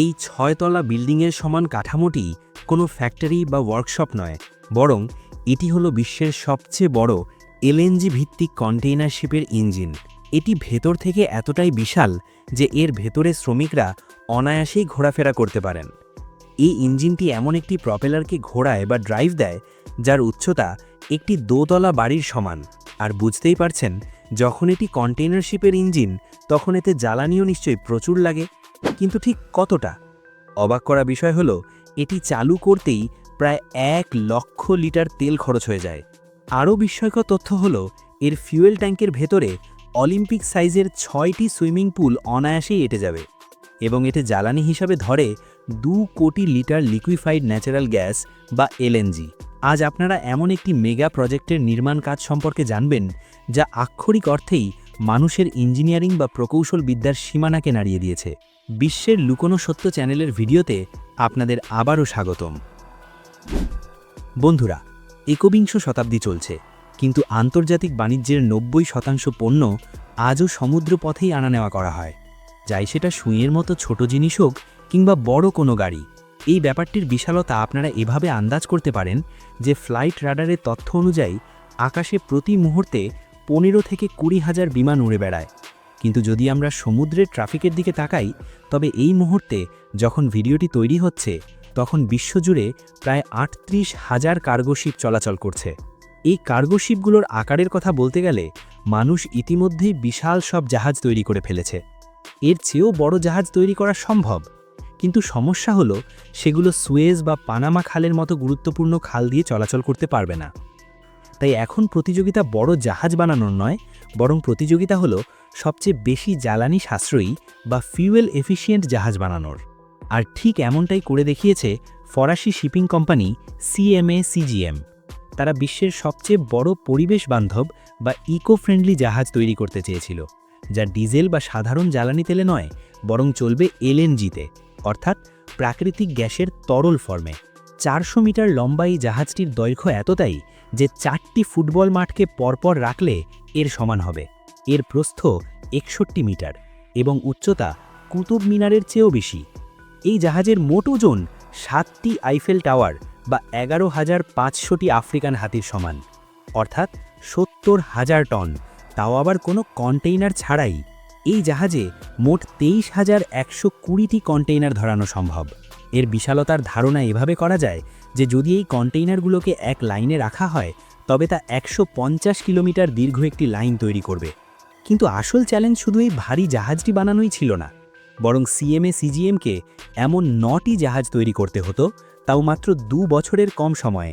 এই ৬ তলা বিল্ডিংয়ের সমান কাঠামোটি কোনো ফ্যাক্টরি বা ওয়ার্কশপ নয়, বরং এটি হলো বিশ্বের সবচেয়ে বড় এলএনজি ভিত্তিক কন্টেইনার শিপের ইঞ্জিন। এটি ভেতর থেকে এতটাই বিশাল যে এর ভেতরে শ্রমিকরা অনায়াসেই ঘোরাফেরা করতে পারেন। এই ইঞ্জিনটি এমন একটি প্রপেলারকে ঘোরায় বা ড্রাইভ দেয় যার উচ্চতা একটি দোতলা বাড়ির সমান। আর বুঝতেই পারছেন, যখন এটি কন্টেইনার শিপের ইঞ্জিন, তখন এতে জ্বালানিও নিশ্চয়ই প্রচুর লাগে। কিন্তু ঠিক কতটা? অবাক করা বিষয় হলো, এটি চালু করতেই প্রায় ১,০০,০০০ লিটার তেল খরচ হয়ে যায়। আরও বিস্ময়কর তথ্য হলো, এর ফিউয়েল ট্যাঙ্কের ভেতরে অলিম্পিক সাইজের ৬টি সুইমিং পুল অনায়াসেই এঁটে যাবে, এবং এতে জ্বালানি হিসাবে ধরে ২ কোটি লিটার লিকুইফাইড ন্যাচারাল গ্যাস বা এলএনজি। আজ আপনারা এমন একটি মেগা প্রজেক্টের নির্মাণ কাজ সম্পর্কে জানবেন, যা আক্ষরিক অর্থেই মানুষের ইঞ্জিনিয়ারিং বা প্রকৌশল বিদ্যার সীমানাকে নাড়িয়ে দিয়েছে। বিশ্বের লুকোনো সত্য চ্যানেলের ভিডিওতে আপনাদের আবারও স্বাগতম। বন্ধুরা, একবিংশ শতাব্দী চলছে, কিন্তু আন্তর্জাতিক বাণিজ্যের ৯০% পণ্য আজও সমুদ্রপথেই আনা নেওয়া করা হয়। যাই সেটা সুঁইয়ের মতো ছোট জিনিস হোক কিংবা বড় কোনো গাড়ি। এই ব্যাপারটির বিশালতা আপনারা এভাবে আন্দাজ করতে পারেন যে ফ্লাইট রাডারের তথ্য অনুযায়ী আকাশে প্রতি মুহূর্তে ১৫ থেকে ২০,০০০ বিমান উড়ে বেড়ায়। কিন্তু যদি আমরা সমুদ্রের ট্রাফিকের দিকে তাকাই, তবে এই মুহূর্তে যখন ভিডিওটি তৈরি হচ্ছে, তখন বিশ্বজুড়ে প্রায় ৩৮,০০০ কার্গো শিপ চলাচল করছে। এই কার্গো শিপগুলোর আকারের কথা বলতে গেলে মানুষ ইতিমধ্যেই বিশাল সব জাহাজ তৈরি করে ফেলেছে। এর চেয়েও বড় জাহাজ তৈরি করা সম্ভব, কিন্তু সমস্যা হলো সেগুলো সুয়েজ বা পানামা খালের মতো গুরুত্বপূর্ণ খাল দিয়ে চলাচল করতে পারবে না। তাই এখন প্রতিযোগিতা বড় জাহাজ বানানোর নয়, বরং প্রতিযোগিতা হলো সবচেয়ে বেশি জ্বালানি সাশ্রয়ী বা ফিউয়েল এফিশিয়েন্ট জাহাজ বানানোর। আর ঠিক এমনটাই করে দেখিয়েছে ফরাসি শিপিং কোম্পানি CMA-CGM। তারা বিশ্বের সবচেয়ে বড় পরিবেশ বান্ধব বা ইকো ফ্রেন্ডলি জাহাজ তৈরি করতে চেয়েছিল, যা ডিজেল বা সাধারণ জ্বালানি তেলে নয়, বরং চলবে এলএনজিতে, অর্থাৎ প্রাকৃতিক গ্যাসের তরল ফর্মে। ৪০০ মিটার লম্বা এই জাহাজটির দৈর্ঘ্য এতটাই যে ৪টি ফুটবল মাঠকে পরপর রাখলে এর সমান হবে। এর প্রস্থ ৬১ মিটার এবং উচ্চতা কুতুব মিনারের চেয়েও বেশি। এই জাহাজের মোট ওজন ৭টি আইফেল টাওয়ার বা ১১,৫০০টি আফ্রিকান হাতির সমান, অর্থাৎ ৭০,০০০ টন, তাও আবার কোনো কন্টেইনার ছাড়াই। এই জাহাজে মোট ২৩,১২০টি কন্টেইনার ধরানো সম্ভব। এর বিশালতার ধারণা এভাবে করা যায় যে যদি এই কন্টেইনারগুলোকে এক লাইনে রাখা হয়, তবে তা ১৫০ কিলোমিটার দীর্ঘ একটি লাইন তৈরি করবে। কিন্তু আসল চ্যালেঞ্জ শুধু এই ভারী জাহাজটি বানানোই ছিল না, বরং CMA-CGMকে এমন ৯টি জাহাজ তৈরি করতে হতো, তাও মাত্র ২ বছরের কম সময়ে।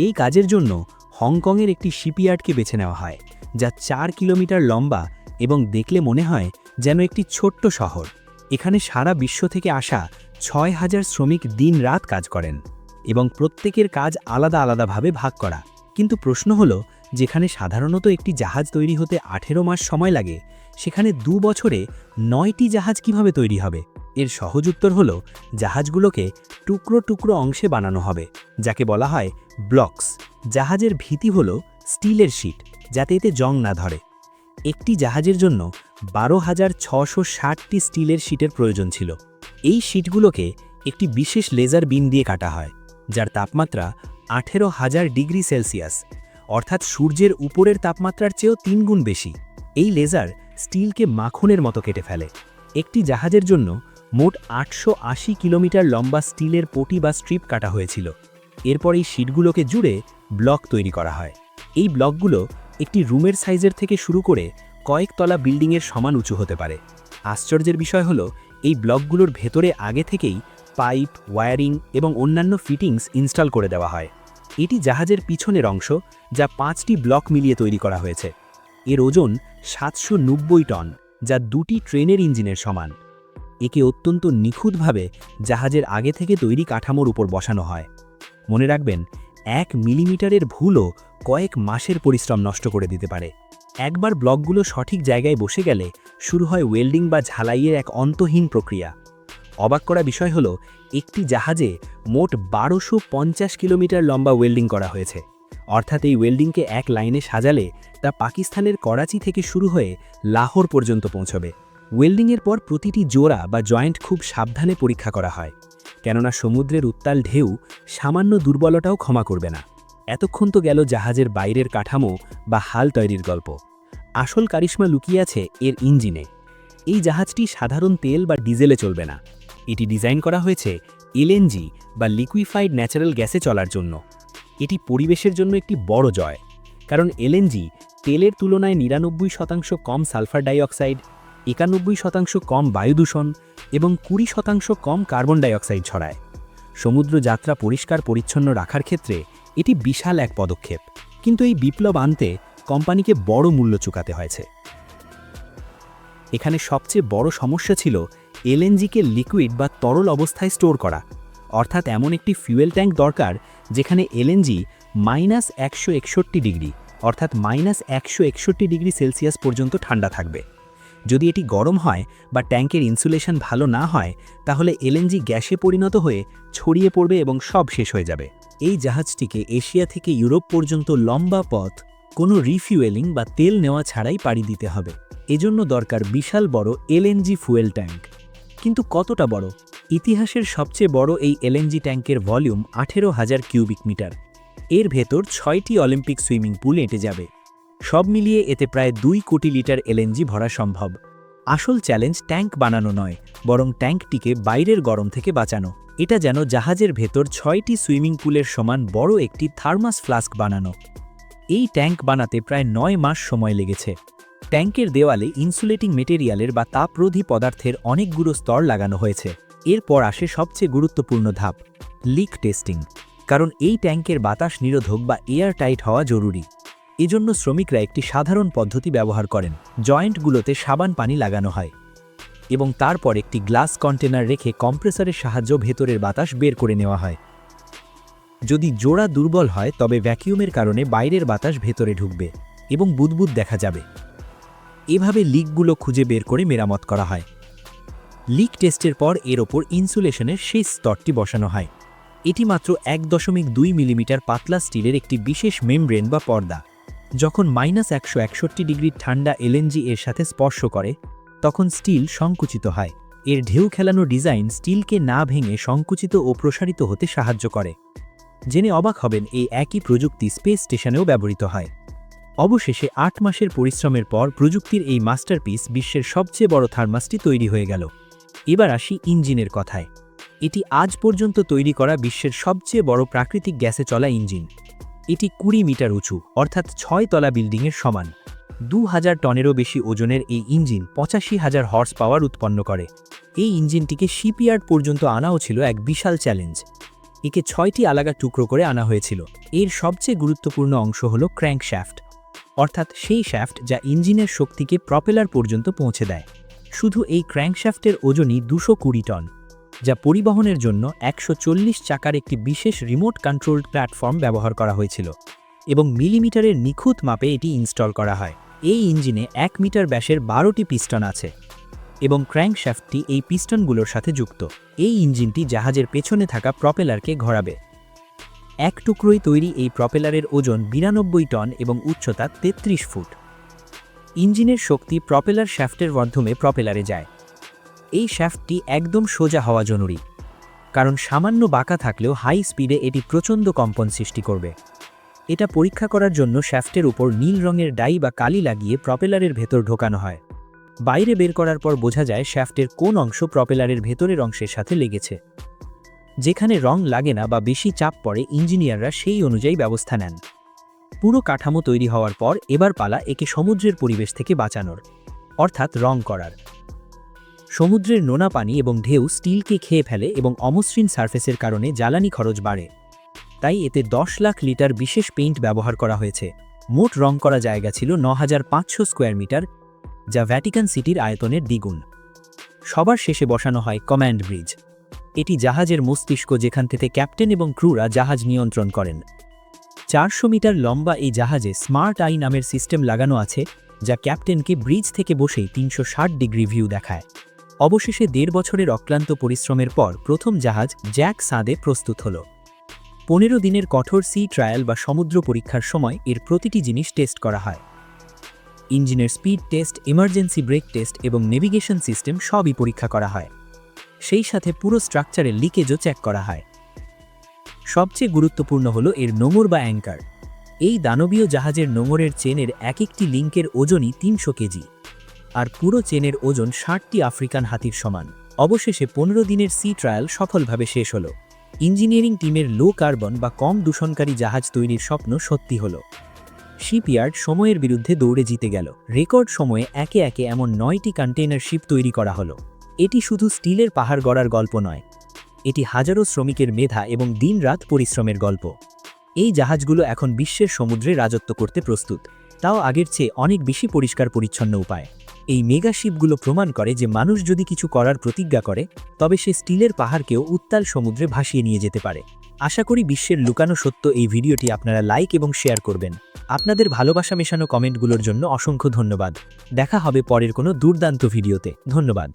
এই কাজের জন্য হংকংয়ের একটি শিপইয়ার্ডকে বেছে নেওয়া হয়, যা ৪ কিলোমিটার লম্বা এবং দেখলে মনে হয় যেন একটি ছোট্ট শহর। এখানে সারা বিশ্ব থেকে আসা ৬,০০০ শ্রমিক দিন-রাত কাজ করেন, এবং প্রত্যেকের কাজ আলাদা আলাদাভাবে ভাগ করা। কিন্তু প্রশ্ন হলো, যেখানে সাধারণত একটি জাহাজ তৈরি হতে ১৮ মাস সময় লাগে, সেখানে ২ বছরে ৯টি জাহাজ কিভাবে তৈরি হবে? এর সহজ উত্তর হলো, জাহাজগুলোকে টুকরো টুকরো অংশে বানানো হবে, যাকে বলা হয় ব্লকস। জাহাজের ভিত্তি হলো স্টিলের শিট, যাতে এতে জং না ধরে। একটি জাহাজের জন্য ১২,৬৬০টি স্টিলের শিটের প্রয়োজন ছিল। এই শিটগুলোকে একটি বিশেষ লেজার বিম দিয়ে কাটা হয়, যার তাপমাত্রা ১৮,০০০ ডিগ্রি সেলসিয়াস, অর্থাৎ সূর্যের উপরের তাপমাত্রার চেয়েও ৩ গুণ বেশি। এই লেজার স্টিলকে মাখনের মতো কেটে ফেলে। একটি জাহাজের জন্য মোট ৮৮০ কিলোমিটার লম্বা স্টিলের পটি বা স্ট্রিপ কাটা হয়েছিল। এরপর এই শিটগুলোকে জুড়ে ব্লক তৈরি করা হয়। এই ব্লকগুলো একটি রুমের সাইজের থেকে শুরু করে কয়েকতলা বিল্ডিংয়ের সমান উঁচু হতে পারে। আশ্চর্যের বিষয় হলো, এই ব্লকগুলোর ভেতরে আগে থেকেই পাইপ, ওয়্যারিং এবং অন্যান্য ফিটিংস ইনস্টল করে দেওয়া হয়। এটি জাহাজের পিছনের অংশ, যা ৫টি ব্লক মিলিয়ে তৈরি করা হয়েছে। এর ওজন ৭৯০ টন, যা ২টি ট্রেনের ইঞ্জিনের সমান। একে অত্যন্ত নিখুঁতভাবে জাহাজের আগে থেকে তৈরি কাঠামোর উপর বসানো হয়। মনে রাখবেন, ১ মিলিমিটারের ভুলও কয়েক মাসের পরিশ্রম নষ্ট করে দিতে পারে। একবার ব্লকগুলো সঠিক জায়গায় বসে গেলে শুরু হয় ওয়েল্ডিং বা ঝালাইয়ের এক অন্তহীন প্রক্রিয়া। অবাক করা বিষয় হলো, একটি জাহাজে মোট ১২৫০ কিলোমিটার লম্বা ওয়েল্ডিং করা হয়েছে, অর্থাৎ এই ওয়েল্ডিংকে এক লাইনে সাজালে তা পাকিস্তানের করাচি থেকে শুরু হয়ে লাহোর পর্যন্ত পৌঁছবে। ওয়েল্ডিংয়ের পর প্রতিটি জোড়া বা জয়েন্ট খুব সাবধানে পরীক্ষা করা হয়, কেননা সমুদ্রের উত্তাল ঢেউ সামান্য দুর্বলতাও ক্ষমা করবে না। এতক্ষণ তো গেল জাহাজের বাইরের কাঠামো বা হাল তৈরির গল্প। আসল কারিশমা লুকিয়ে আছে এর ইঞ্জিনে। এই জাহাজটি সাধারণ তেল বা ডিজেলে চলবে না। এটি ডিজাইন করা হয়েছে এলএনজি বা লিকুইফাইড ন্যাচারাল গ্যাসে চলার জন্য। এটি পরিবেশের জন্য একটি বড় জয়, কারণ এলএনজি তেলের তুলনায় ৯৯% কম সালফার ডাইঅক্সাইড, ৯১% কম বায়ুদূষণ এবং ২০% কম কার্বন ডাইঅক্সাইড ছড়ায়। সমুদ্র যাত্রা পরিষ্কার পরিচ্ছন্ন রাখার ক্ষেত্রে এটি বিশাল এক পদক্ষেপ, কিন্তু এই বিপ্লব আনতে কোম্পানিকে বড় মূল্য চুকাতে হয়েছে। এখানে সবচেয়ে বড় সমস্যা ছিল এলএনজিকে লিকুইড বা তরল অবস্থায় স্টোর করা, অর্থাৎ এমন একটি ফুয়েল ট্যাঙ্ক দরকার যেখানে এলএনজি -১৬১ ডিগ্রি অর্থাৎ -১৬১ ডিগ্রি সেলসিয়াস পর্যন্ত ঠান্ডা থাকবে। যদি এটি গরম হয় বা ট্যাঙ্কের ইনসুলেশন ভালো না হয়, তাহলে এলএনজি গ্যাসে পরিণত হয়ে ছড়িয়ে পড়বে এবং সব শেষ হয়ে যাবে। এই জাহাজটিকে এশিয়া থেকে ইউরোপ পর্যন্ত লম্বা পথ কোনো রিফিউয়েলিং বা তেল নেওয়া ছাড়াই পাড়ি দিতে হবে। এজন্য দরকার বিশাল বড় এলএনজি ফুয়েল ট্যাঙ্ক। কিন্তু কতটা বড়? ইতিহাসের সবচেয়ে বড় এই এলএনজি ট্যাঙ্কের ভলিউম ১৮,০০০ কিউবিক মিটার। এর ভেতর ৬টি অলিম্পিক সুইমিং পুল এঁটে যাবে। সব মিলিয়ে এতে প্রায় ২ কোটি লিটার এলএনজি ভরা সম্ভব। আসল চ্যালেঞ্জ ট্যাঙ্ক বানানো নয়, বরং ট্যাঙ্কটিকে বাইরের গরম থেকে বাঁচানো। এটা যেন জাহাজের ভেতর ৬টি সুইমিং পুলের সমান বড় একটি থার্মাস ফ্লাস্ক বানানো। এই ট্যাঙ্ক বানাতে প্রায় ৯ মাস সময় লেগেছে। ট্যাঙ্কের দেওয়ালে ইনসুলেটিং মেটেরিয়ালের বা তাপরোধী পদার্থের অনেকগুলো স্তর লাগানো হয়েছে। এরপর আসে সবচেয়ে গুরুত্বপূর্ণ ধাপ, লিক টেস্টিং। কারণ এই ট্যাঙ্কের বাতাস নিরোধক বা এয়ার টাইট হওয়া জরুরি। এজন্য শ্রমিকরা একটি সাধারণ পদ্ধতি ব্যবহার করেন। জয়েন্টগুলোতে সাবান পানি লাগানো হয় এবং তারপর একটি গ্লাস কন্টেনার রেখে কম্প্রেসারের সাহায্যে ভেতরের বাতাস বের করে নেওয়া হয়। যদি জোড়া দুর্বল হয়, তবে ভ্যাকিউমের কারণে বাইরের বাতাস ভেতরে ঢুকবে এবং বুদবুদ দেখা যাবে। এভাবে লিকগুলো খুঁজে বের করে মেরামত করা হয়। লিক টেস্টের পর এর ওপর ইনসুলেশনের শেষ স্তরটি বসানো হয়। এটি মাত্র ১.২ মিলিমিটার পাতলা স্টিলের একটি বিশেষ মেমব্রেন বা পর্দা। যখন -১৬১ ডিগ্রি ঠান্ডা এলএনজি এর সাথে স্পর্শ করে, তখন স্টিল সংকুচিত হয়। এর ঢেউ খেলানো ডিজাইন স্টিলকে না ভেঙে সংকুচিত ও প্রসারিত হতে সাহায্য করে। জেনে অবাক হবেন, এই একই প্রযুক্তি স্পেস স্টেশনেও ব্যবহৃত হয়। অবশেষে ৮ মাসের পরিশ্রমের পর প্রযুক্তির এই মাস্টারপিস বিশ্বের সবচেয়ে বড় থার্মাসটি তৈরি হয়ে গেল। এবার আসি ইঞ্জিনের কথায়। এটি আজ পর্যন্ত তৈরি করা বিশ্বের সবচেয়ে বড় প্রাকৃতিক গ্যাসে চলা ইঞ্জিন। এটি ২০ মিটার উঁচু, অর্থাৎ ৬ তলা বিল্ডিংয়ের সমান। ২,০০০ টনেরও বেশি ওজনের এই ইঞ্জিন ৮৫,০০০ হর্স পাওয়ার উৎপন্ন করে। এই ইঞ্জিনটিকে শিপইয়ার্ড পর্যন্ত আনাও ছিল এক বিশাল চ্যালেঞ্জ। একে ৬টি আলাদা টুকরো করে আনা হয়েছিল। এর সবচেয়ে গুরুত্বপূর্ণ অংশ হল ক্র্যাঙ্কশ্যাফট, অর্থাৎ সেই শ্যাফট যা ইঞ্জিনের শক্তিকে প্রপেলার পর্যন্ত পৌঁছে দেয়। শুধু এই ক্র্যাঙ্কশ্যাফটের ওজনই ২২০ টন, যা পরিবহনের জন্য ১৪০ চাকার একটি বিশেষ রিমোট কন্ট্রোলড প্ল্যাটফর্ম ব্যবহার করা হয়েছিল এবং মিলিমিটারের নিখুঁত মাপে এটি ইনস্টল করা হয়। এই ইঞ্জিনে ১ মিটার ব্যাসের ১২টি পিস্টন আছে এবং ক্র্যাঙ্কশ্যাফটটি এই পিস্টনগুলোর সাথে যুক্ত। এই ইঞ্জিনটি জাহাজের পেছনে থাকা প্রপেলারকে ঘোরাবে। এক টুকরোই তৈরি এই প্রপেলারের ওজন ৯২ টন এবং উচ্চতা ৩৩ ফুট। ইঞ্জিনের শক্তি প্রপেলার শ্যাফটের মাধ্যমে প্রপেলারে যায়। এই শ্যাফটটি একদম সোজা হওয়া জরুরি, কারণ সামান্য বাঁকা থাকলেও হাই স্পিডে এটি প্রচণ্ড কম্পন সৃষ্টি করবে। এটা পরীক্ষা করার জন্য শ্যাফটের উপর নীল রঙের ডাই বা কালি লাগিয়ে প্রপেলারের ভেতর ঢোকানো হয়। বাইরে বের করার পর বোঝা যায় শ্যাফটের কোন অংশ প্রপেলারের ভেতরের অংশের সাথে লেগেছে। যেখানে রং লাগে না বা বেশি চাপ পড়ে, ইঞ্জিনিয়াররা সেই অনুযায়ী ব্যবস্থা নেন। পুরো কাঠামো তৈরি হওয়ার পর এবার পালা একে সমুদ্রের পরিবেশ থেকে বাঁচানোর, অর্থাৎ রং করার। সমুদ্রের নোনা পানি এবং ঢেউ স্টিলকে খেয়ে ফেলে এবং অমসৃণ সারফেসের কারণে জ্বালানি খরচ বাড়ে। তাই এতে ১০ লাখ লিটার বিশেষ পেইন্ট ব্যবহার করা হয়েছে। মোট রং করা জায়গা ছিল ৯,৫০০ স্কোয়ার মিটার, যা ভ্যাটিকান সিটির আয়তনের দ্বিগুণ। সবার শেষে বসানো হয় কমান্ড ব্রিজ। এটি জাহাজের মস্তিষ্ক, যেখান থেকে ক্যাপ্টেন এবং ক্রুরা জাহাজ নিয়ন্ত্রণ করেন। ৪০০ মিটার লম্বা এই জাহাজে স্মার্ট আই নামের সিস্টেম লাগানো আছে, যা ক্যাপ্টেনকে ব্রিজ থেকে বসেই ৩৬০ ডিগ্রি ভিউ দেখায়। অবশেষে ১.৫ বছরের অক্লান্ত পরিশ্রমের পর প্রথম জাহাজ জ্যাক সাঁদে প্রস্তুত হল। ১৫ দিনের কঠোর সি ট্রায়াল বা সমুদ্র পরীক্ষার সময় এর প্রতিটি জিনিস টেস্ট করা হয়। ইঞ্জিনের speed test, emergency break test এবং নেভিগেশন সিস্টেম সবই পরীক্ষা করা হয়। সেই সাথে পুরো স্ট্রাকচারের লিকেজও চেক করা হয়। সবচেয়ে গুরুত্বপূর্ণ হলো এর নোঙর বা অ্যাঙ্কার। এই দানবীয় জাহাজের নোঙরের চেনের এক একটি লিঙ্কের ওজনই 300 কেজি, আর পুরো চেনের ওজন 60টি আফ্রিকান হাতির সমান। অবশেষে 15 দিনের সি ট্রায়াল সফলভাবে শেষ হলো। ইঞ্জিনিয়ারিং টিমের লো কার্বন বা কম দূষণকারী জাহাজ তৈরির স্বপ্ন সত্যি হলো। শিপইয়ার্ড সময়ের বিরুদ্ধে দৌড়ে জিতে গেল। রেকর্ড সময়ে একে একে এমন 9টি কন্টেইনার শিপ তৈরি করা হলো। এটি শুধু স্টিলের পাহাড় গড়ার গল্প নয়, এটি হাজারো শ্রমিকের মেধা এবং দিনরাত পরিশ্রমের গল্প। এই জাহাজগুলো এখন বিশ্বের সমুদ্রে রাজত্ব করতে প্রস্তুত, তাও আগের চেয়ে অনেক বেশি পরিষ্কার পরিচ্ছন্ন উপায়। এই মেগা শিপগুলো প্রমাণ করে যে মানুষ যদি কিছু করার প্রতিজ্ঞা করে, তবে সে স্টিলের পাহাড়কেও উত্তাল সমুদ্রে ভাসিয়ে নিয়ে যেতে পারে। আশা করি বিশ্বের লুকানো সত্য এই ভিডিওটি আপনারা লাইক এবং শেয়ার করবেন। আপনাদের ভালোবাসা মেশানো কমেন্টগুলোর জন্য অসংখ্য ধন্যবাদ। দেখা হবে পরের কোনো দুর্দান্ত ভিডিওতে। ধন্যবাদ।